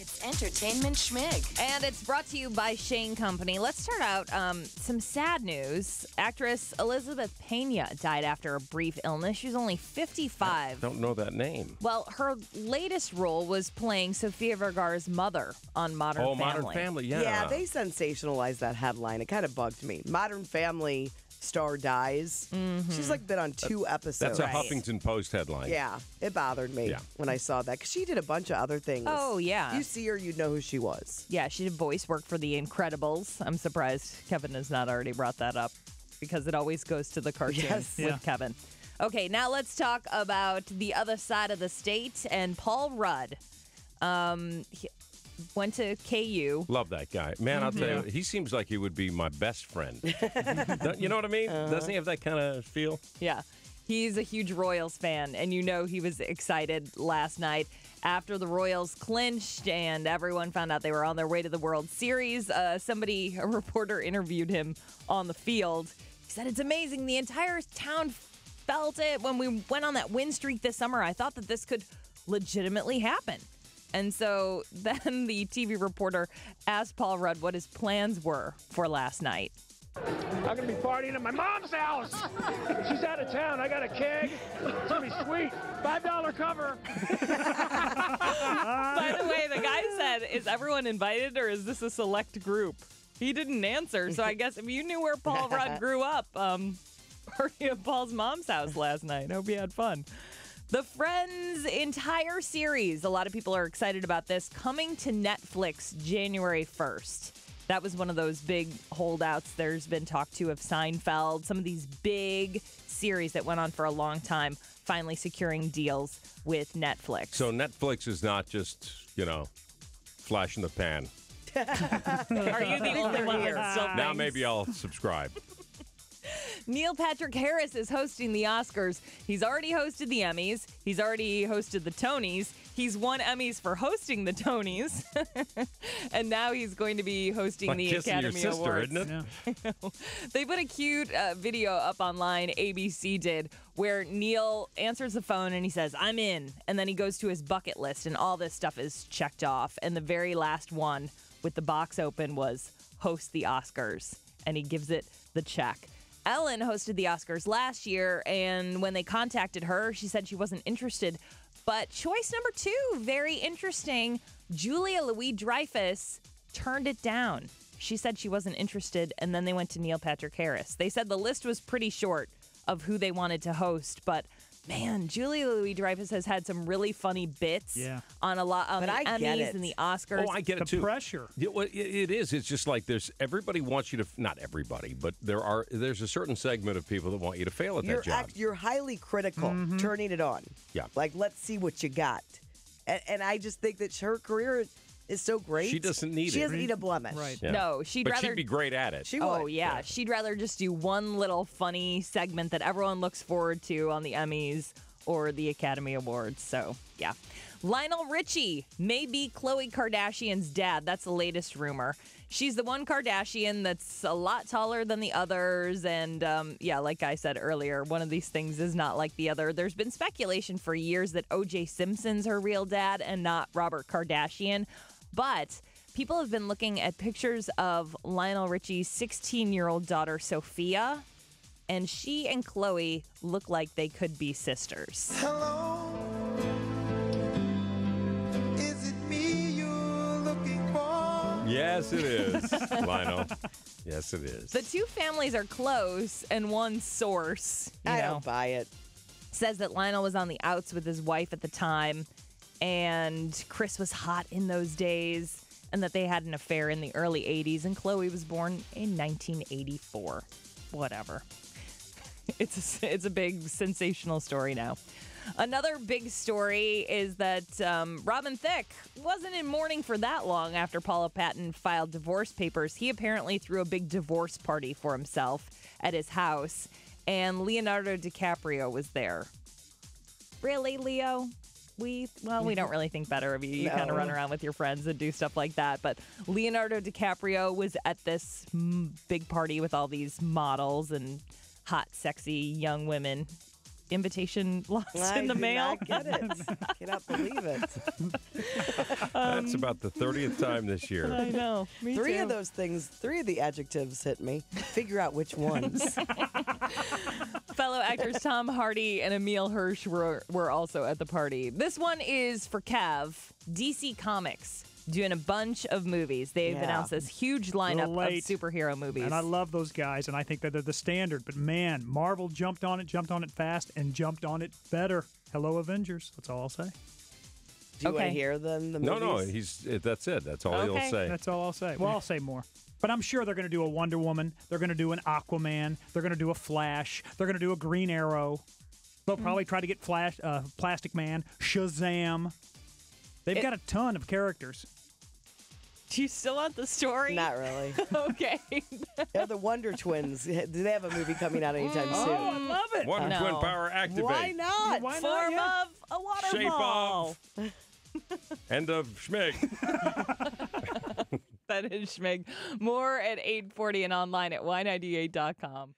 It's Entertainment Schmig. And it's brought to you by Shane Company. Let's start out some sad news. Actress Elizabeth Pena died after a brief illness. She was only 55. I don't know that name. Well, her latest role was playing Sofia Vergara's mother on Modern Family. Modern Family, yeah. Yeah, they sensationalized that headline. It kind of bugged me. Modern Family star dies. Mm-hmm. She's been on 2 episodes. That's a Huffington Post headline. Yeah, it bothered me when I saw that because she did a bunch of other things. Oh, yeah. You see her, you'd know who she was. Yeah, she did voice work for The Incredibles. I'm surprised Kevin has not already brought that up because it always goes to the cartoons with Kevin. Okay, now let's talk about the other side of the state and Paul Rudd. He went to KU. Love that guy. Man, I'll tell you, he seems like he would be my best friend. You know what I mean? Doesn't he have that kind of feel? Yeah. He's a huge Royals fan, and he was excited last night after the Royals clinched and everyone found out they were on their way to the World Series. A reporter interviewed him on the field. He said, "It's amazing. The entire town felt it when we went on that win streak this summer. I thought that this could legitimately happen." And so then the TV reporter asked Paul Rudd what his plans were for last night. I'm going to be partying at my mom's house. She's out of town. I got a keg. It's going to be sweet. $5 cover. By the way, the guy said, "Is everyone invited or is this a select group?" He didn't answer. So I guess if you knew where Paul Rudd grew up, party at Paul's mom's house last night. Hope you had fun. The Friends entire series, a lot of people are excited about this, coming to Netflix January 1st. That was one of those big holdouts there's been talk to of Seinfeld, some of these big series that went on for a long time, finally securing deals with Netflix. So Netflix is not just, flash in the pan. Are you the only one that still Now thinks? maybe I'll subscribe. Neil Patrick Harris is hosting the Oscars. He's already hosted the Emmys. He's already hosted the Tonys. He's won Emmys for hosting the Tonys. And now he's going to be hosting the Academy your sister, Awards. Isn't it? Yeah. They put a cute video up online, ABC did, where Neil answers the phone and he says, "I'm in." And then he goes to his bucket list and all this stuff is checked off. And the very last one with the box open was host the Oscars. And he gives it the check. Ellen hosted the Oscars last year, and when they contacted her, she said she wasn't interested. But choice number 2, very interesting, Julia Louis-Dreyfus turned it down. She said she wasn't interested, and then they went to Neil Patrick Harris. They said the list was pretty short of who they wanted to host, but man, Julia Louis-Dreyfus has had some really funny bits on a lot on the Emmys and the Oscars. Oh, I get it too. The pressure. It is. It's just like everybody wants you to, not everybody, but there's a certain segment of people that want you to fail at that job. You're highly critical, turning it on. Yeah. Let's see what you got. And I just think that her career is so great. She doesn't need it. She doesn't need a blemish. Right. Yeah. No, she'd be great at it. She would. Oh, yeah. She'd rather just do one little funny segment that everyone looks forward to on the Emmys or the Academy Awards. So, yeah. Lionel Richie may be Khloe Kardashian's dad. That's the latest rumor. She's the one Kardashian that's a lot taller than the others. And, like I said earlier, one of these things is not like the other. There's been speculation for years that O.J. Simpson's her real dad and not Robert Kardashian. But people have been looking at pictures of Lionel Richie's 16-year-old daughter, Sophia, and she and Khloe look like they could be sisters. Hello, is it me you're looking for? Yes, it is, Lionel. Yes, it is. The two families are close, and one source, I don't buy it. says that Lionel was on the outs with his wife at the time, and Chris was hot in those days, and that they had an affair in the early 80s, and Khloe was born in 1984. Whatever. It's a big sensational story now. Another big story is that Robin Thicke wasn't in mourning for that long after Paula Patton filed divorce papers. He apparently threw a big divorce party for himself at his house, and Leonardo DiCaprio was there. Really, Leo? We don't really think better of you. You kind of run around with your friends and do stuff like that. But Leonardo DiCaprio was at this big party with all these models and hot, sexy young women. invitation lost I in the did mail. not get it. Cannot believe it. That's about the 30th time this year. I know. Me Three too. of those things, 3 of the adjectives hit me. Figure out which ones. Fellow actors Tom Hardy and Emile Hirsch were also at the party. This one is for Cav. DC Comics doing a bunch of movies. They've Yeah. announced this huge lineup of late. superhero movies. And I love those guys, and I think that they're the standard. But man, Marvel jumped on it fast, and jumped on it better. Hello, Avengers. That's all I'll say. Do you want Okay. to hear them? The No, movies? that's it. That's all Okay. he'll say. That's all I'll say. Well, I'll say more. But I'm sure they're going to do a Wonder Woman. They're going to do an Aquaman. They're going to do a Flash. They're going to do a Green Arrow. They'll probably try to get Plastic Man, Shazam. They've got a ton of characters. Do you still want the story? Not really. Okay. Yeah, the Wonder Twins. Do they have a movie coming out anytime Oh, I soon? love it. One No. twin power activate. Why not? Why not? Form Yeah. of a Shape waterfall. of. End of Schmig. That is Schmig. More at 8:40 and online at y98.com.